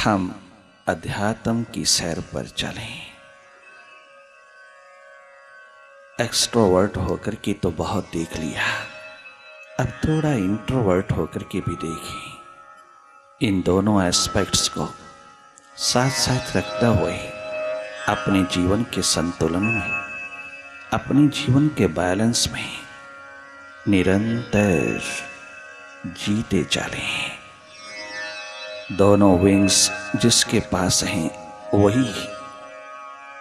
हम अध्यात्म की सैर पर चलें। एक्सट्रोवर्ट होकर के तो बहुत देख लिया, अब थोड़ा इंट्रोवर्ट होकर के भी देखें। इन दोनों एस्पेक्ट्स को साथ साथ रखते हुए अपने जीवन के संतुलन में, अपने जीवन के बैलेंस में निरंतर जीते चलें। दोनों विंग्स जिसके पास हैं वही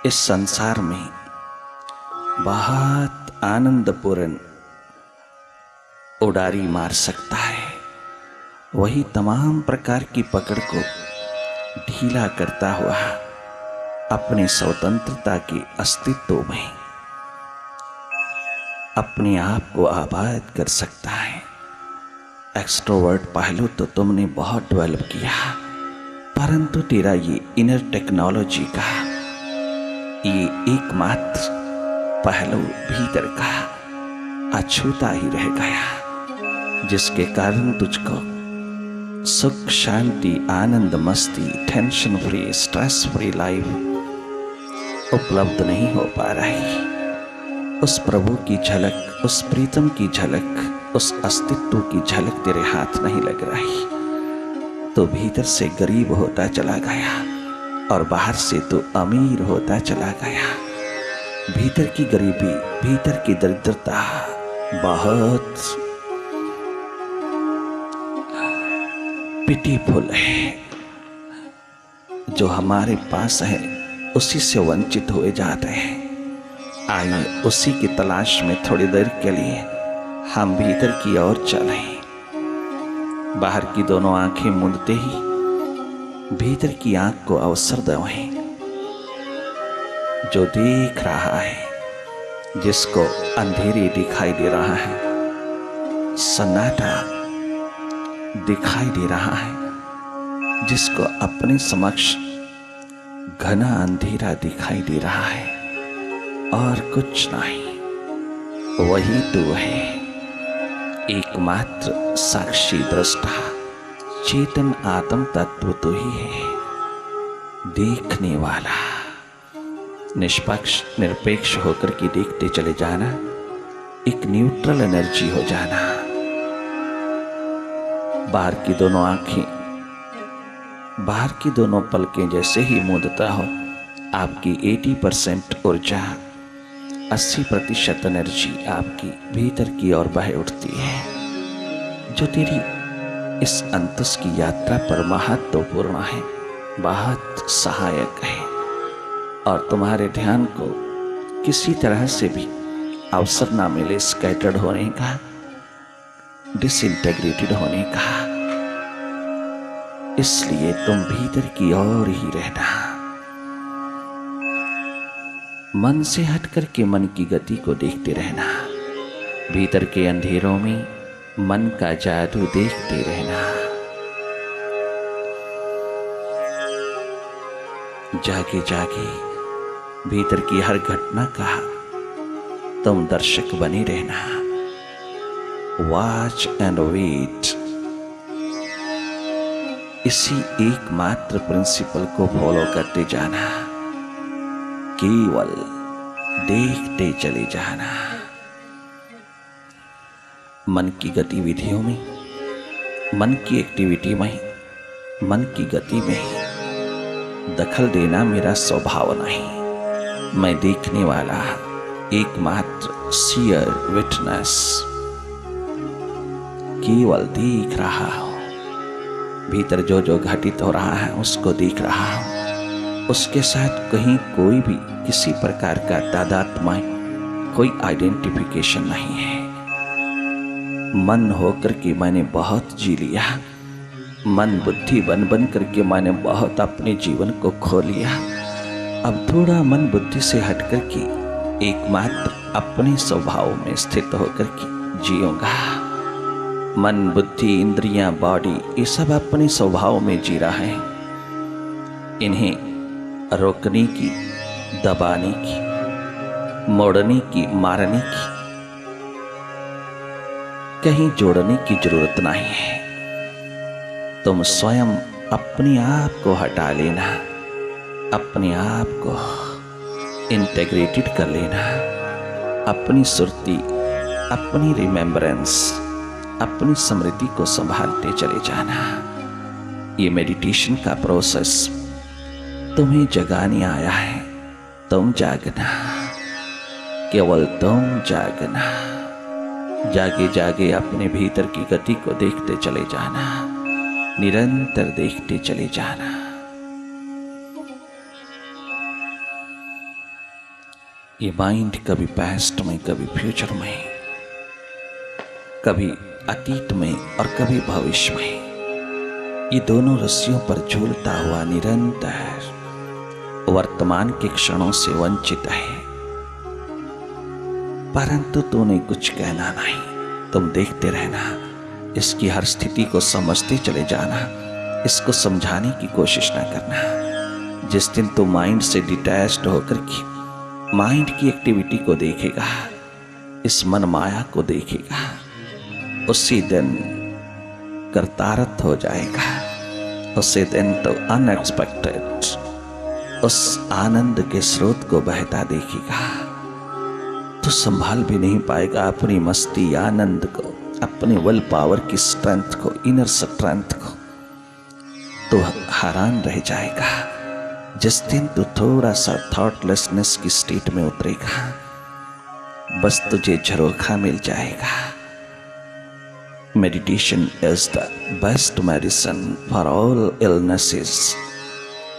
इस संसार में बहुत आनंदपूर्ण उड़ारी मार सकता है, वही तमाम प्रकार की पकड़ को ढीला करता हुआ अपनी स्वतंत्रता के अस्तित्व में अपने आप को आबाद कर सकता है। एक्सट्रोवर्ट पहलू तो तुमने बहुत डेवलप किया, परंतु तेरा ये इनर टेक्नोलॉजी का ये एकमात्र पहलू भीतर का अछूता ही रह गया, जिसके कारण तुझको सुख, शांति, आनंद, मस्ती, tension free, stress free life उपलब्ध नहीं हो पा रही। उस प्रभु की झलक, उस प्रीतम की झलक, उस अस्तित्व की झलक तेरे हाथ नहीं लग रही, तो भीतर से गरीब होता चला गया और बाहर से तो अमीर होता चला गया। भीतर की गरीबी, भीतर की दरिद्रता बहुत पिटीफुल है। जो हमारे पास है उसी से वंचित हुए जाते हैं। आइए उसी की तलाश में थोड़ी देर के लिए हम भीतर की ओर चलें। बाहर की दोनों आंखें मूंदते ही भीतर की आंख को अवसर दें। जो देख रहा है, जिसको अंधेरे दिखाई दे रहा है, सन्नाटा दिखाई दे रहा है, जिसको अपने समक्ष घना अंधेरा दिखाई दे रहा है और कुछ नहीं, वही तो है एकमात्र साक्षी दृष्टा चेतन आत्म तत्व तो ही है। देखने वाला निष्पक्ष निरपेक्ष होकर के देखते चले जाना, एक न्यूट्रल एनर्जी हो जाना। बाहर की दोनों आंखें, बाहर की दोनों पलकें जैसे ही मूंदता हो, आपकी 80% ऊर्जा, 80% एनर्जी आपकी भीतर की ओर बह उठती है, जो तेरी इस अंतस की यात्रा पर महत्वपूर्ण है, बहुत सहायक है और तुम्हारे ध्यान को किसी तरह से भी अवसर ना मिले स्कैटर्ड होने का, डिसइंटेग्रेटेड होने का। इसलिए तुम भीतर की ओर ही रहना, मन से हट करके मन की गति को देखते रहना, भीतर के अंधेरों में मन का जादू देखते रहना। जागे जागे भीतर की हर घटना का तुम दर्शक बने रहना। वॉच एंड वेट, इसी एकमात्र प्रिंसिपल को फॉलो करते जाना, केवल देखते चले जाना। मन की गतिविधियों में, मन की एक्टिविटी में, मन की गति में दखल देना मेरा स्वभाव नहीं। मैं देखने वाला एकमात्र सीयर विटनेस, केवल देख रहा हूं। भीतर जो जो घटित हो रहा है उसको देख रहा हूं, उसके साथ कहीं कोई भी किसी प्रकार का तादात्म्य, कोई आइडेंटिफिकेशन नहीं है। मन होकर के मैंने बहुत जी लिया, मन बुद्धि बन बन करके मैंने बहुत अपने जीवन को खो लिया। अब थोड़ा मन बुद्धि से हट करके एकमात्र अपने स्वभाव में स्थित होकर के जीऊंगा। मन, बुद्धि, इंद्रियां, बॉडी, ये सब अपने स्वभाव में जी रहा है। इन्हें रोकने की, दबाने की, मोड़ने की, मारने की, कहीं जोड़ने की जरूरत नहीं है। तुम स्वयं अपने आप को हटा लेना, अपने आप को इंटेग्रेटेड कर लेना, अपनी सुरती, अपनी रिमेम्बरेंस, अपनी स्मृति को संभालते चले जाना। ये मेडिटेशन का प्रोसेस तुम्हें जगाने आया है। तुम जागना, केवल तुम जागना। जागे जागे अपने भीतर की गति को देखते चले जाना, निरंतर देखते चले जाना। ये माइंड कभी पास्ट में, कभी फ्यूचर में, कभी अतीत में और कभी भविष्य में, ये दोनों रस्सियों पर झूलता हुआ निरंतर वर्तमान के क्षणों से वंचित है। परंतु तूने कुछ कहना नहीं, तुम देखते रहना, इसकी हर स्थिति को समझते चले जाना, इसको समझाने की कोशिश ना करना। जिस दिन तू माइंड से डिटैच्ड होकर की माइंड की एक्टिविटी को देखेगा, इस मन माया को देखेगा, उसी दिन करतारत हो जाएगा। उसी दिन तो अनएक्सपेक्टेड उस आनंद के स्रोत को बहता देखेगा, तो संभाल भी नहीं पाएगा अपनी मस्ती, आनंद को, अपने विल पावर की स्ट्रेंथ को, इनर स्ट्रेंथ को, तो हैरान रह जाएगा। जिस दिन तू थोड़ा सा थॉटलेसनेस की स्टेट में उतरेगा, बस तुझे झरोखा मिल जाएगा। Meditation is the best medicine for all illnesses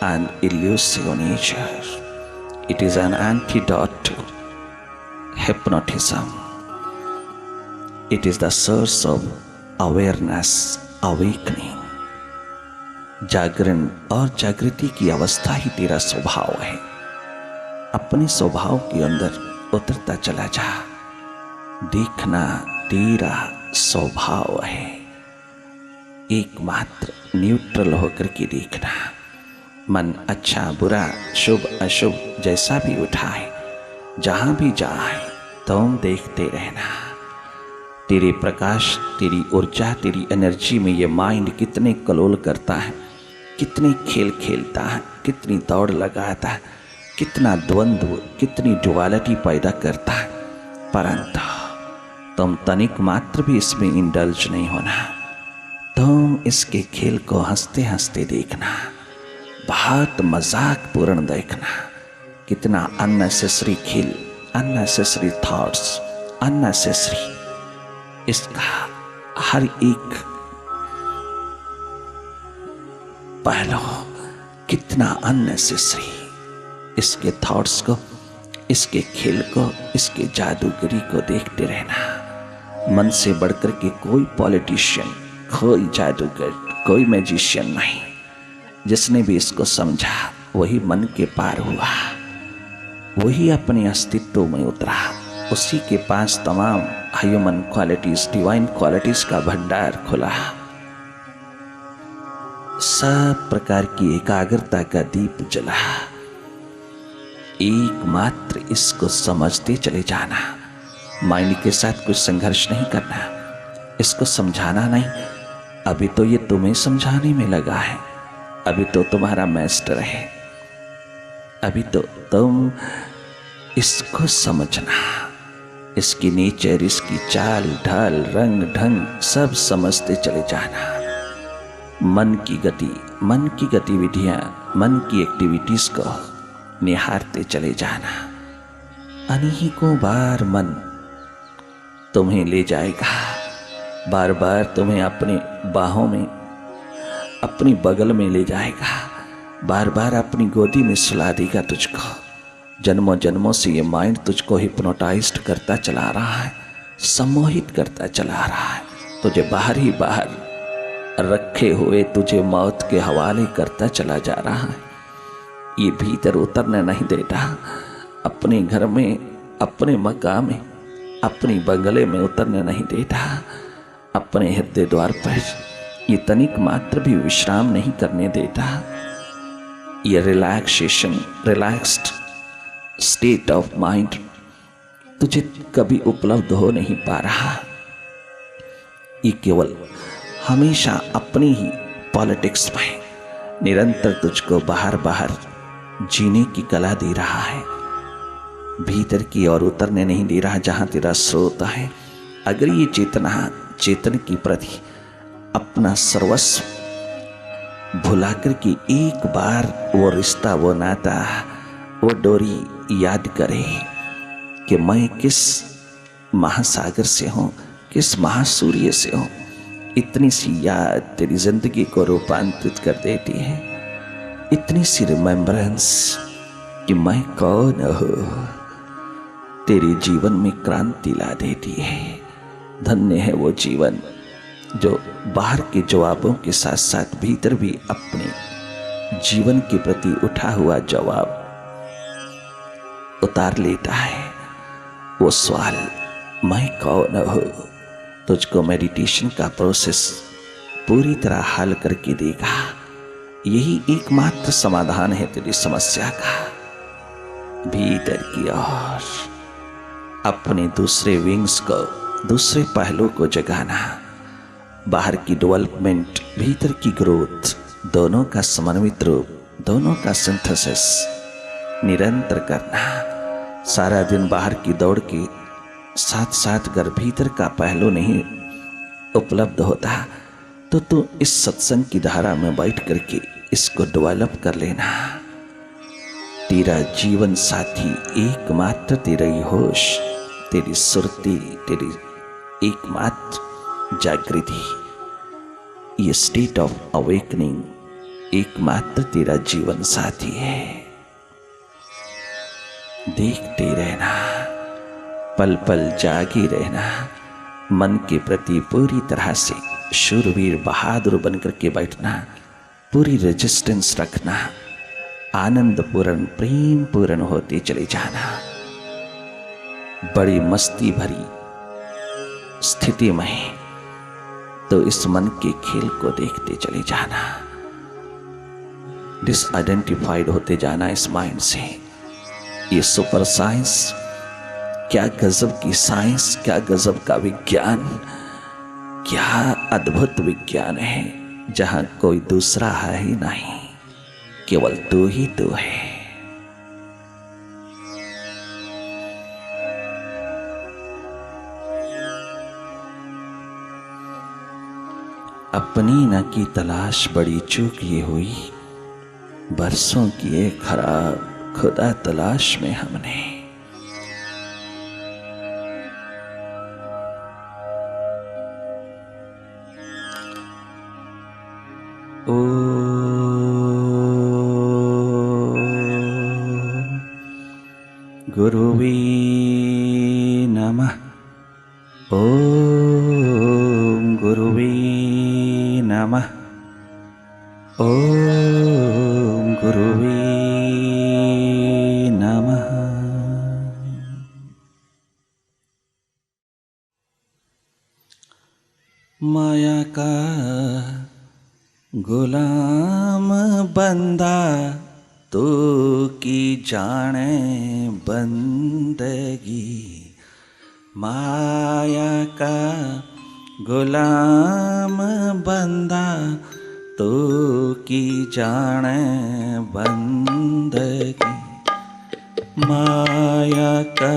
and elusive nature. It is an antidote to hypnotism. It is the source of awareness, awakening. जागरण और जागृति की अवस्था ही तेरा स्वभाव है। अपने स्वभाव के अंदर उतरता चला जा। देखना तेरा स्वभाव है। एकमात्र न्यूट्रल होकर के देखना। मन अच्छा बुरा शुभ अशुभ जैसा भी उठाए, जहां भी जाए, तुम देखते रहना। तेरे प्रकाश, तेरी ऊर्जा, तेरी एनर्जी में ये माइंड कितने कलोल करता है, कितने खेल खेलता है, कितनी दौड़ लगाता है, कितना द्वंद्व, कितनी ड्युअलिटी पैदा करता है। परंतु तुम तनिक मात्र भी इसमें इंडल्ज नहीं होना। तुम इसके खेल को हंसते हंसते देखना, बहुत मजाक पूर्ण देखना। कितना अननेसेसरी खेल, अननेसेसरी थॉट्स, अननेसेसरी, इसका हर एक पहलू कितना अननेसेसरी। इसके थॉट्स को, इसके खेल को, इसके जादूगरी को देखते रहना। मन से बढ़कर के कोई पॉलिटिशियन, कोई जादूगर, कोई मैजिशियन नहीं। जिसने भी इसको समझा वही मन के पार हुआ, वही अपने अस्तित्व में उतरा। उसी के पास तमाम ह्यूमन क्वालिटीज, डिवाइन क्वालिटीज का भंडार खुला। सब प्रकार की एकाग्रता का दीप जला। एकमात्र इसको समझते चले जाना। माइंड के साथ कुछ संघर्ष नहीं करना, इसको समझाना नहीं। अभी तो ये तुम्हें समझाने में लगा है, अभी तो तुम्हारा मास्टर है, अभी तो तुम इसको समझना। इसकी नेचर, इसकी चाल ढाल, रंग ढंग सब समझते चले जाना। मन की गति, मन की गतिविधियां, मन की एक्टिविटीज को निहारते चले जाना। अनेकों बार मन तुम्हें ले जाएगा, बार बार तुम्हें अपने बाहों में, अपनी बगल में ले जाएगा, बार बार अपनी गोदी में सुला देगा तुझको। जन्मों जन्मों से ये माइंड तुझको हिप्नोटाइज्ड करता चला रहा है, सम्मोहित करता चला रहा है। तुझे बाहर ही बाहर रखे हुए तुझे मौत के हवाले करता चला जा रहा है। ये भीतर उतरने नहीं देता। अपने घर में, अपने मकान में, अपनी बंगले में उतरने नहीं देता। अपने हृदय द्वार पर ये तनिक मात्र भी विश्राम नहीं करने देता। ये relaxation, relaxed state of mind तुझे कभी उपलब्ध हो नहीं पा रहा। ये केवल हमेशा अपनी ही पॉलिटिक्स में, निरंतर तुझको बाहर बाहर जीने की कला दे रहा है, भीतर की ओर उतरने नहीं दे रहा जहां तेरा स्रोत है। अगर ये चेतन की प्रति अपना सर्वस्व भुलाकर के एक बार वो रिश्ता, वो नाता, वो डोरी याद करे कि मैं किस महासागर से हूं, किस महासूर्य से हूं, इतनी सी याद तेरी जिंदगी को रूपांतरित कर देती है। इतनी सी रिमेम्बरेंस कि मैं कौन हूं तेरे जीवन में क्रांति ला देती है। धन्य है वो जीवन जो बाहर के जवाबों के साथ साथ भीतर भी अपने जीवन के प्रति उठा हुआ जवाब उतार लेता है। वो सवाल मैं कौन हूं, तुझको मेडिटेशन का प्रोसेस पूरी तरह हल करके देगा। यही एकमात्र समाधान है तेरी समस्या का। भीतर की ओर अपने दूसरे विंग्स को, दूसरे पहलू को जगाना, बाहर की डेवलपमेंट, भीतर की ग्रोथ, दोनों का समन्वित रूप, दोनों का सिंथेसिस निरंतर करना। सारा दिन बाहर की दौड़ के साथ साथ अगर भीतर का पहलू नहीं उपलब्ध होता तो तू इस सत्संग की धारा में बैठ करके इसको डेवलप कर लेना। तेरा जीवन साथी एकमात्र तेरा ही होश, तेरी सुरती, तेरी एकमात्र जागृति, ये स्टेट ऑफ अवेकनिंग एकमात्र तेरा जीवन साथी है। देखते रहना, पल पल जागे रहना, मन के प्रति पूरी तरह से शूरवीर बहादुर बनकर के बैठना, पूरी रेजिस्टेंस रखना, आनंद पूर्ण, प्रेम पूर्ण होते चले जाना। बड़ी मस्ती भरी स्थिति में तो इस मन के खेल को देखते चले जाना, डिसआइडेंटिफाइड होते जाना इस माइंड से। ये सुपर साइंस, क्या गजब की साइंस, क्या गजब का विज्ञान, क्या अद्भुत विज्ञान है जहां कोई दूसरा है ही नहीं, केवल तू ही तू है। अपनी न की तलाश बड़ी चूक ये हुई, बरसों की एक खराब खुदा तलाश में हमने। ओ गुरुवे नमः, ओम गुरुवे नमः, ओम गुरुवे नमः। माया का गुलाम बंदा तो की जाने बंदगी, माया का गुलाम बंदा तो की जाने बंदगी, माया का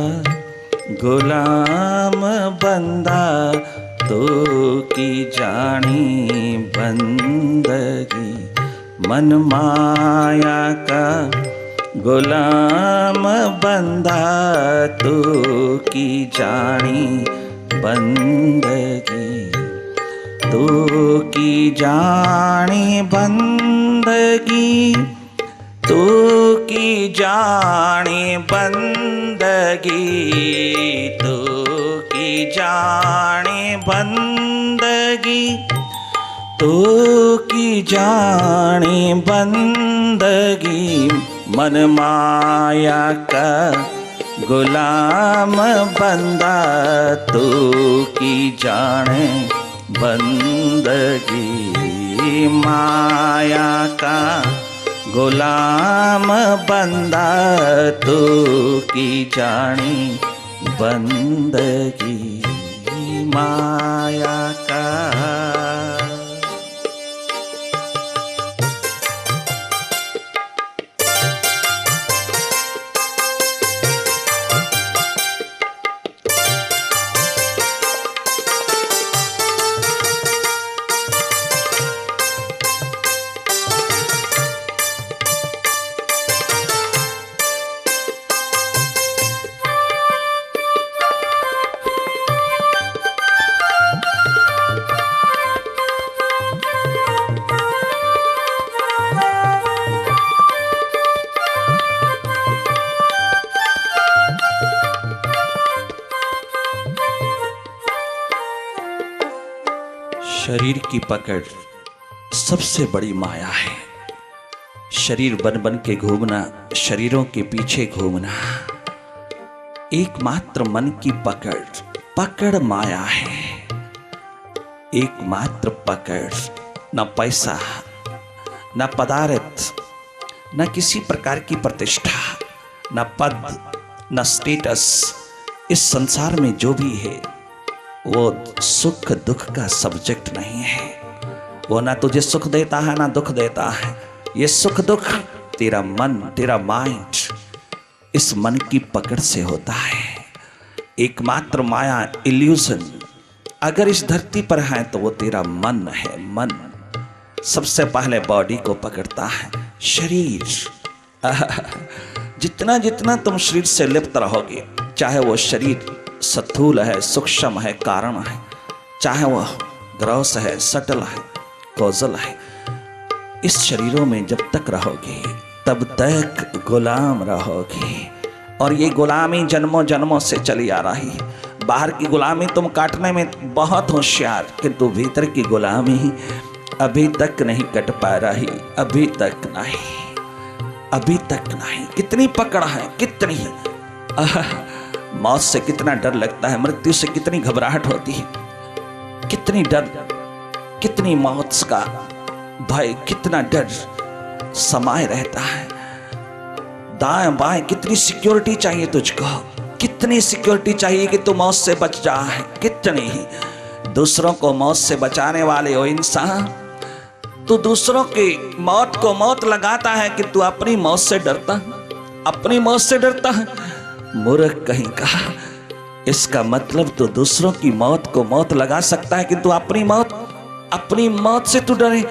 गुलाम बंदा तो की जानी बंदगी। मन माया का गुलाम बंदा तो की जानी बंदगी, तो की जानी बंदगी, तो की जानी बंदगी, तो की जानी बंदगी, तो की जानी बंदगी। मन माया का गुलाम बंदा तो की जाने बंदगी, माया का गुलाम बंदा तो की जानी बंदगी, माया का। शरीर की पकड़ सबसे बड़ी माया है। शरीर बन बन के घूमना, शरीरों के पीछे घूमना। एकमात्र मन की पकड़ माया है। एकमात्र पकड़, न पैसा, न पदार्थ, न किसी प्रकार की प्रतिष्ठा, न पद, न स्टेटस। इस संसार में जो भी है वो सुख दुख का सब्जेक्ट नहीं है। वो ना तुझे सुख देता है ना दुख देता है। ये सुख दुख तेरा मन, तेरा माइंड, इस मन की पकड़ से होता है। एकमात्र माया, इल्यूजन अगर इस धरती पर है तो वो तेरा मन है। मन सबसे पहले बॉडी को पकड़ता है, शरीर। जितना जितना तुम शरीर से लिप्त रहोगे, चाहे वो शरीर स्थूल है, सूक्ष्म है, कारण है, चाहे वह ग्रॉस है, सटल है, कॉजल है, इस शरीरों में जब तक रहोगे तब तक गुलाम रहोगे। और ये गुलामी जन्मों जन्मों से चली आ रही है। बाहर की गुलामी तुम काटने में बहुत होशियार, किंतु भीतर की गुलामी अभी तक नहीं कट पा रही। अभी तक नहीं। कितनी पकड़ है, कितनी। मौत से कितना डर लगता है, मृत्यु से कितनी घबराहट होती है, कितनी डर, कितनी मौत का भय, कितना डर समाये रहता है। दाएं बाएं कितनी सिक्योरिटी चाहिए तुझको, कितनी सिक्योरिटी चाहिए कि तू मौत से बच जाए। कितनी दूसरों को मौत से बचाने वाले हो इंसान, तू दूसरों की मौत को मौत लगाता है कि तू अपनी मौत से डरता, अपनी मौत से डरता है। मूर्ख कहीं का। इसका मतलब तो दूसरों की मौत को मौत लगा सकता है, किंतु अपनी मौत से तू डरे।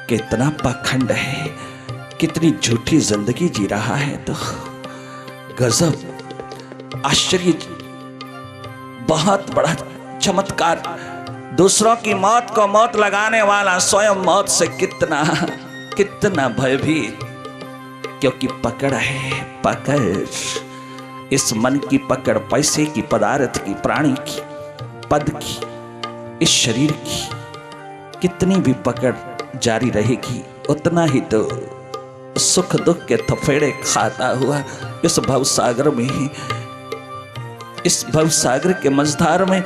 कितना पाखंड है, कितनी झूठी जिंदगी जी रहा है। तो गजब, आश्चर्य, बहुत बड़ा चमत्कार। दूसरों की मौत को मौत लगाने वाला स्वयं मौत से कितना भयभीत, क्योंकि पकड़ है, पकड़। इस मन की पकड़, पैसे की, पदार्थ की, प्राणी की, पद की, इस शरीर की, कितनी भी पकड़ जारी रहेगी उतना ही तो सुख दुख के थपेड़े खाता हुआ इस भवसागर में, इस भवसागर के मझधार में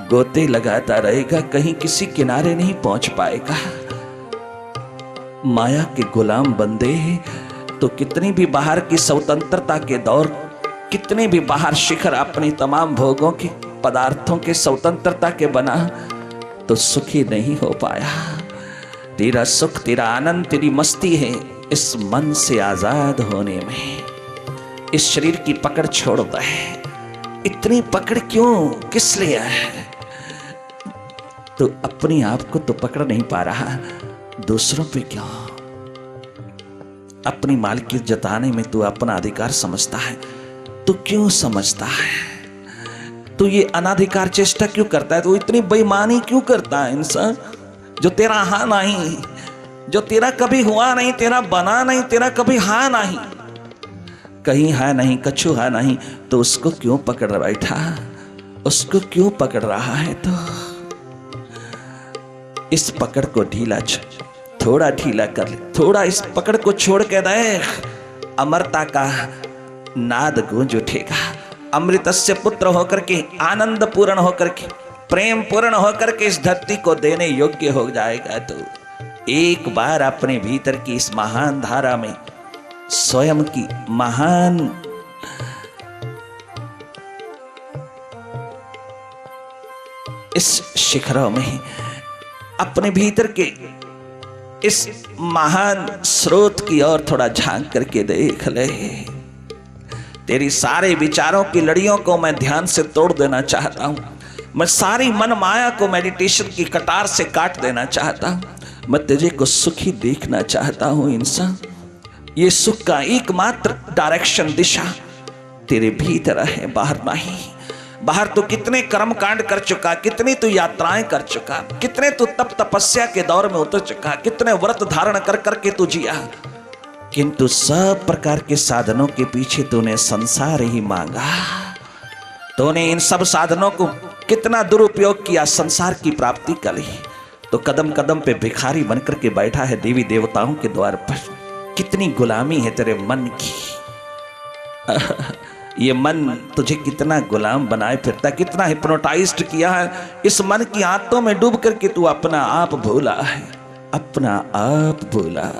गोते लगाता रहेगा, कहीं किसी किनारे नहीं पहुंच पाएगा। माया के गुलाम बंदे तो कितनी भी बाहर की स्वतंत्रता के दौर, कितने भी बाहर शिखर अपनी तमाम भोगों के पदार्थों के स्वतंत्रता के बना तो सुखी नहीं हो पाया। तेरा सुख, तेरा आनंद, तेरी मस्ती है इस मन से आजाद होने में। इस शरीर की पकड़ छोड़ दे। इतनी पकड़ क्यों, किस लिए है? तो अपने आप को तो पकड़ नहीं पा रहा, दूसरों पे क्यों? अपनी मालिकियत जताने में तू अपना अधिकार समझता है, तो क्यों समझता है? तो ये अनाधिकार चेष्टा क्यों करता है? तो इतनी बेईमानी क्यों करता है इंसान? जो तेरा हाँ नहीं, जो तेरा कभी हुआ नहीं, तेरा बना नहीं, तेरा कभी हाँ नहीं, कहीं है नहीं, कछु है नहीं, तो उसको क्यों पकड़ बैठा? उसको क्यों पकड़ रहा है? तो इस पकड़ को थोड़ा ढीला कर ले, थोड़ा इस पकड़ को छोड़ के दे, अमरता का नाद गूंज उठेगा। अमृतस्य पुत्र होकर के, आनंद पूर्ण होकर के, प्रेम पूर्ण होकर के इस धरती को देने योग्य हो जाएगा। तो एक बार अपने भीतर की इस महान धारा में, स्वयं की महान इस शिखरों में, अपने भीतर के इस महान स्रोत की ओर थोड़ा झांक करके देख ले। तेरी सारे विचारों की लड़ियों को मैं ध्यान से तोड़ देना चाहता हूं। मैं सारी मन माया को मेडिटेशन की कटार से काट देना चाहता हूं। मैं तुझे को सुखी देखना चाहता हूं इंसान। ये सुख का एकमात्र डायरेक्शन, दिशा तेरे भीतर है, बाहर नहीं। बाहर तो कितने कर्म कांड कर चुका, कितनी तो यात्राएं कर चुका, कितने तो तप तपस्या के दौर में उतर चुका, कितने व्रत धारण कर करके तू जिया, किंतु सब प्रकार के साधनों के पीछे तूने संसार ही मांगा। तूने इन सब साधनों को कितना दुरुपयोग किया, संसार की प्राप्ति के लिए। तो कदम कदम पे भिखारी बनकर के बैठा है देवी देवताओं के द्वार पर। कितनी गुलामी है तेरे मन की। ये मन तुझे कितना गुलाम बनाए फिरता, कितना हिप्नोटाइज्ड किया है। इस मन की आंतों में डूब करके तू अपना आप भूला है, अपना आप भूला,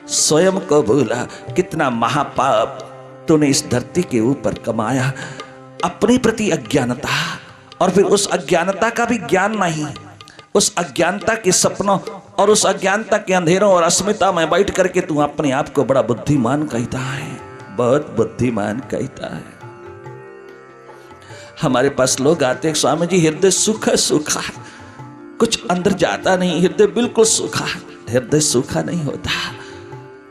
स्वयं को भूला। कितना महापाप तूने इस धरती के ऊपर कमाया। अपने प्रति अज्ञानता, और फिर उस अज्ञानता का भी ज्ञान नहीं, उस अज्ञानता के सपनों और उस अज्ञानता के अंधेरों और अस्मिता में बैठ करके तू अपने आप को बड़ा बुद्धिमान कहता है, बहुत बुद्धिमान कहता है। हमारे पास लोग आते हैं, स्वामी जी हृदय सूखा सूखा, कुछ अंदर जाता नहीं, हृदय बिल्कुल सूखा। हृदय सूखा नहीं होता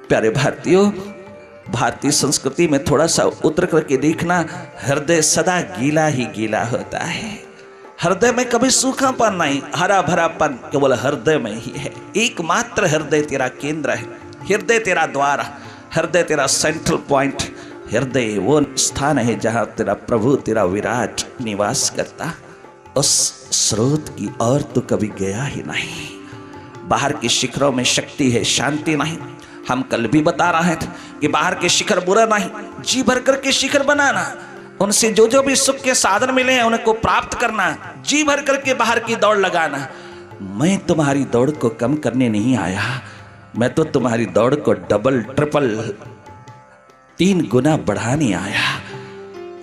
प्यारे भारतीयों। भारतीय संस्कृति में थोड़ा सा उतर करके देखना, हृदय सदा गीला ही गीला होता है। हृदय में कभी सूखापन नहीं, हरा भरापन केवल हृदय में ही है। एकमात्र हृदय तेरा केंद्र है, हृदय तेरा द्वार, हृदय तेरा सेंट्रल पॉइंट। हृदय वो स्थान है जहां तेरा प्रभु, तेरा विराट निवास करता। उस स्रोत की ओर तो कभी गया ही नहीं। बाहर के शिखरों में शक्ति है, शांति नहीं। हम कल भी बता रहे थे कि बाहर के शिखर बुरा नहीं, जी भर करके शिखर बनाना, उनसे जो जो भी सुख के साधन मिले हैं उनको प्राप्त करना, जी भर करके बाहर की दौड़ लगाना। मैं तुम्हारी दौड़ को कम करने नहीं आया, मैं तो तुम्हारी दौड़ को डबल ट्रिपल 3 गुना बढ़ाने आया।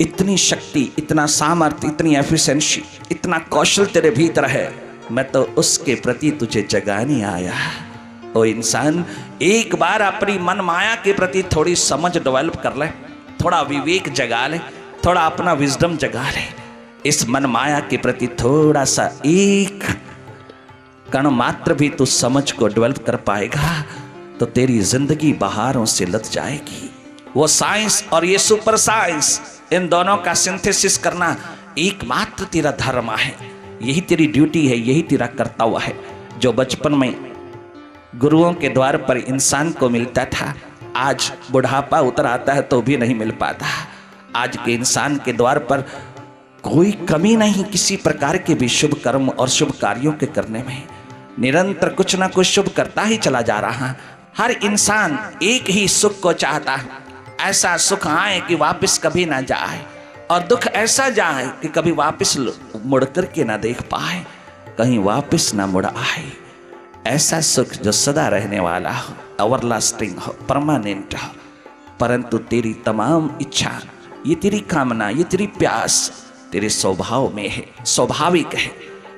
इतनी शक्ति, इतना सामर्थ्य, इतनी एफिशिएंसी, इतना कौशल तेरे भीतर है, मैं तो उसके प्रति तुझे जगाने आया। ओ इंसान, एक बार अपनी मन माया के प्रति थोड़ी समझ डेवलप कर ले, थोड़ा विवेक जगा ले, थोड़ा अपना विजडम जगा ले। इस मन माया के प्रति थोड़ा सा एक कण मात्र भी तू समझ को डेवलप कर पाएगा तो तेरी जिंदगी बहारों से लद जाएगी। वो साइंस और ये सुपर साइंस, इन दोनों का सिंथेसिस करना एकमात्र तेरा धर्म है, यही तेरी ड्यूटी है, यही तेरा कर्तव्य है। जो बचपन में गुरुओं के द्वार पर इंसान को मिलता था, आज बुढ़ापा उतर आता है तो भी नहीं मिल पाता। आज के इंसान के द्वार पर कोई कमी नहीं किसी प्रकार के भी शुभ कर्म और शुभ कार्यों के करने में। निरंतर कुछ ना कुछ शुभ करता ही चला जा रहा। हर इंसान एक ही सुख को चाहता है, ऐसा सुख आए कि वापस कभी ना जाए, और दुख ऐसा जाए कि कभी वापस मुड़ करके ना देख पाए, कहीं वापस ना मुड़ आए। ऐसा सुख जो सदा रहने वाला हो, एवरलास्टिंग हो, परमानेंट हो। परंतु तेरी तमाम इच्छा, ये तेरी कामना, ये तेरी प्यास तेरे स्वभाव में है, स्वाभाविक है,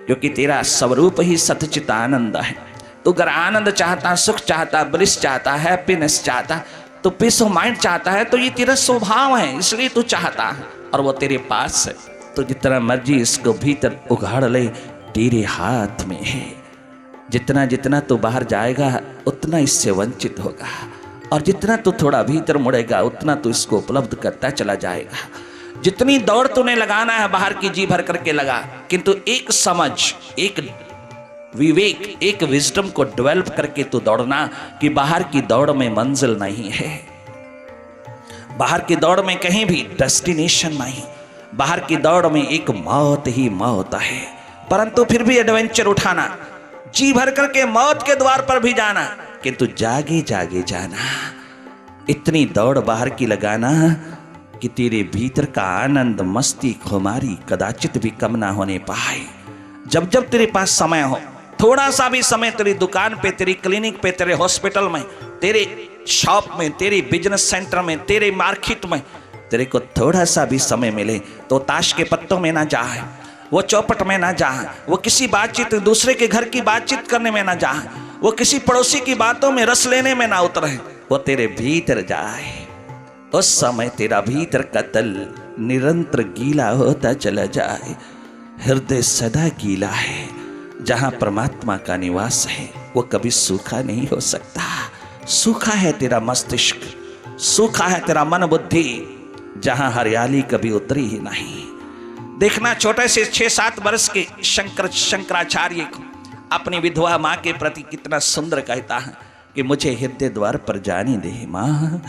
क्योंकि तेरा स्वरूप ही सतचित आनंद है। तो अगर आनंद चाहता, सुख चाहता, ब्लिस चाहता, हैप्पीनेस चाहता, तो पीस ऑफ माइंड चाहता है, तो ये तेरा स्वभाव है, इसलिए तू चाहता है और वो तेरे पास है। तो जितना मर्जी इसको भीतर उघाड़ ले, तेरे हाथ में है। जितना जितना तू बाहर जाएगा उतना इससे वंचित होगा, और जितना तू थोड़ा भीतर मुड़ेगा उतना तू इसको उपलब्ध करता चला जाएगा। जितनी दौड़ तूने लगाना है बाहर की जी भर करके लगा, किंतु एक समझ, एक विवेक, एक विजडम को डेवलप करके तू दौड़ना कि बाहर की दौड़ में मंजिल नहीं है, बाहर की दौड़ में कहीं भी डेस्टिनेशन नहीं, बाहर की दौड़ में एक मौत ही मौत है। परंतु फिर भी एडवेंचर उठाना, जी भर करके मौत के द्वार पर भी जाना, किंतु जागे जागे जाना। इतनी दौड़ बाहर की लगाना कि तेरे भीतर का आनंद, मस्ती, खुमारी कदाचित भी कम ना होने पाए। जब जब तेरे पास समय हो, थोड़ा सा भी समय तेरी दुकान पे, तेरी क्लिनिक पे, तेरे हॉस्पिटल में, तेरे शॉप में, तेरे बिजनेस सेंटर में, तेरे मार्केट में, तेरे को थोड़ा सा भी समय मिले तो ताश के पत्तों में ना जाए, वो चौपट में ना जाए, वो किसी बातचीत, दूसरे के घर की बातचीत करने में ना जाए, वो किसी पड़ोसी की बातों में रस लेने में ना उतरे, वो तेरे भीतर जाए। उस समय तेरा भीतर का तल निरंतर गीला होता चला जाए। हृदय सदा गीला है, जहां परमात्मा का निवास है वो कभी सूखा नहीं हो सकता। सूखा है तेरा मस्तिष्क, सूखा है तेरा मन बुद्धि, जहां हरियाली कभी उतरी ही नहीं। देखना, छोटे से 6-7 वर्ष के शंकराचार्य को अपनी विधवा माँ के प्रति कितना सुंदर कहता है कि मुझे हृदय द्वार पर जाने दे माँ,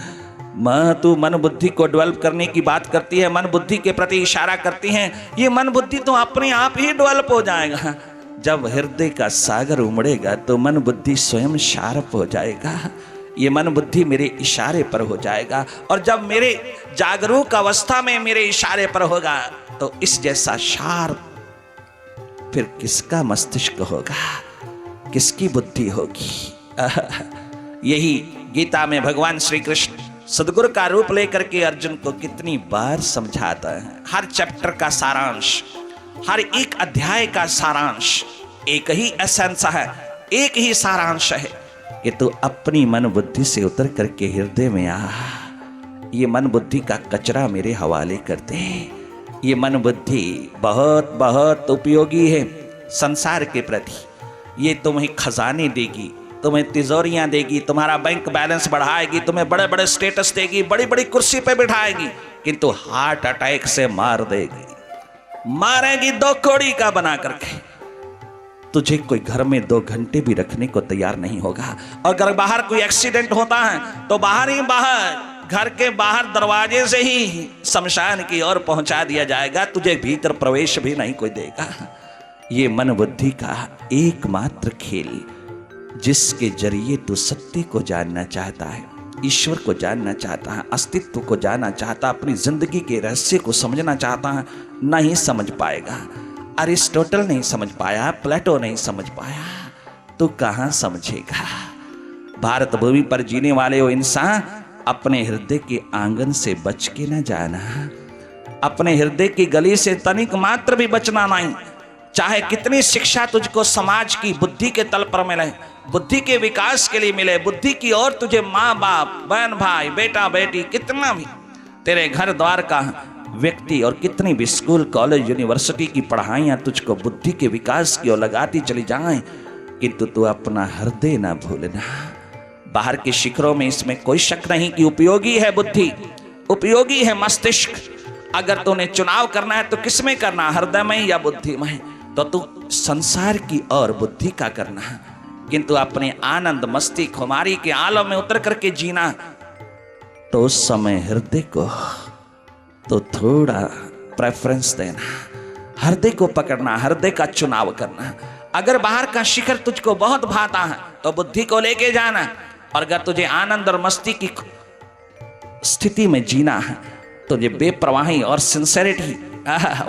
माँ तू मन बुद्धि को डेवलप करने की बात करती है, मन बुद्धि के प्रति इशारा करती है। ये मन बुद्धि तो अपने आप ही डेवलप हो जाएगा। जब हृदय का सागर उमड़ेगा तो मन बुद्धि स्वयं शार्प हो जाएगा। ये मन बुद्धि मेरे इशारे पर हो जाएगा, और जब मेरे जागरूक अवस्था में मेरे इशारे पर होगा तो इस जैसा शार्प फिर किसका मस्तिष्क होगा, किसकी बुद्धि होगी। यही गीता में भगवान श्री कृष्ण सदगुरु का रूप लेकर के अर्जुन को कितनी बार समझाता है। हर चैप्टर का सारांश, हर एक अध्याय का सारांश एक ही एसेंस है, एक ही सारांश है कि तू अपनी मन बुद्धि से उतर करके हृदय में आ। ये मन बुद्धि का कचरा मेरे हवाले कर दे। ये मन बुद्धि बहुत बहुत उपयोगी है संसार के प्रति। ये तुम्हें खजाने देगी, तुम्हें तिजोरियां देगी, तुम्हारा बैंक बैलेंस बढ़ाएगी, तुम्हें बड़े बड़े स्टेटस देगी, बड़ी बड़ी कुर्सी पे बिठाएगी, किंतु हार्ट अटैक से मार देगी, मारेगी 2 कौड़ी का बना करके। तुझे कोई घर में 2 घंटे भी रखने को तैयार नहीं होगा। और अगर बाहर कोई एक्सीडेंट होता है तो बाहर ही बाहर, घर के बाहर दरवाजे से ही शमशान की ओर पहुंचा दिया जाएगा, तुझे भीतर प्रवेश भी नहीं कोई देगा। ये मन बुद्धि का एकमात्र खेल, जिसके जरिए तू सत्य को जानना चाहता है, ईश्वर को जानना चाहता है, अस्तित्व को जानना चाहता, अपनी जिंदगी के रहस्य को समझना चाहता है, नहीं समझ पाएगा। अरिस्टोटल नहीं समझ पाया, प्लेटो नहीं समझ पाया, तो कहां समझेगा। भारत भूमि पर जीने वाले वो इंसान अपने हृदय के आंगन से बच के न जाना, अपने हृदय की गली से तनिक मात्र भी बचना नहीं। चाहे कितनी शिक्षा तुझको समाज की बुद्धि के तल पर मिले, बुद्धि के विकास के लिए मिले, बुद्धि की ओर तुझे माँ बाप, बहन भाई, बेटा बेटी, कितना भी तेरे घर द्वार का व्यक्ति और कितनी भी स्कूल कॉलेज यूनिवर्सिटी की पढ़ाइयाँ तुझको बुद्धि के विकास की ओर लगाती चली जाएं, किंतु तू अपना हृदय ना भूलना। बाहर के शिखरों में इसमें कोई शक नहीं कि उपयोगी है बुद्धि, उपयोगी है मस्तिष्क। अगर तूने चुनाव करना है तो किसमें करना, हृदय में या बुद्धि में? तो तू संसार की और बुद्धि का करना, किंतु अपने आनंद मस्ती खुमारी के आलम में उतर करके जीना। तो उस समय हृदय को तो थोड़ा प्रेफरेंस देना, हृदय को पकड़ना, हृदय का चुनाव करना। अगर बाहर का शिखर तुझको बहुत भाता है तो बुद्धि को लेके जाना, और अगर तुझे आनंद और मस्ती की स्थिति में जीना है, तुझे बेप्रवाही और सिंसेरिटी,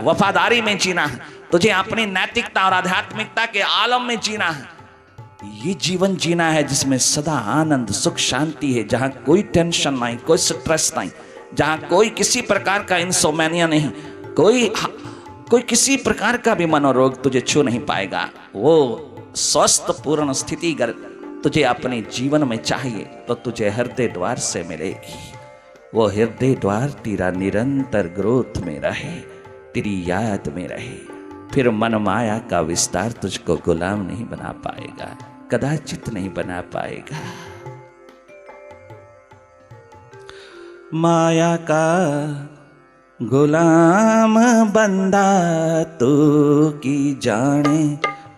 वफादारी में जीना है, तुझे अपनी नैतिकता और आध्यात्मिकता के आलम में जीना है। ये जीवन जीना है जिसमें सदा आनंद, सुख, शांति है, जहां कोई टेंशन नहीं, कोई स्ट्रेस नहीं, जहां कोई किसी प्रकार का इंसोमेनिया नहीं, कोई किसी प्रकार का भी मनोरोग तुझे छू नहीं पाएगा। वो स्वस्थ पूर्ण स्थिति अगर तुझे अपने जीवन में चाहिए तो तुझे हृदय द्वार से मिलेगी। वो हृदय द्वार तेरा निरंतर ग्रोथ में रहे, तेरी याद में रहे, फिर मन माया का विस्तार तुझको गुलाम नहीं बना पाएगा, कदाचित नहीं बना पाएगा। माया का गुलाम बंदा तू की जाने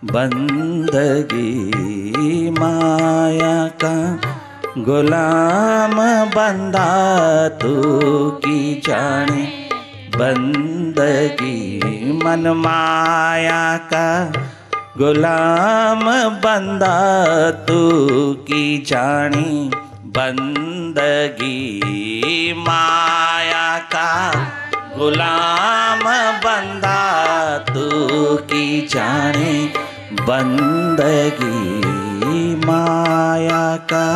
बंदगी, माया का गुलाम बंदा तू की जाने बंदगी। मन माया का गुलाम बंदा तू की जानी बंदगी, माया का गुलाम बंदा तू की जाने बंदगी, माया का।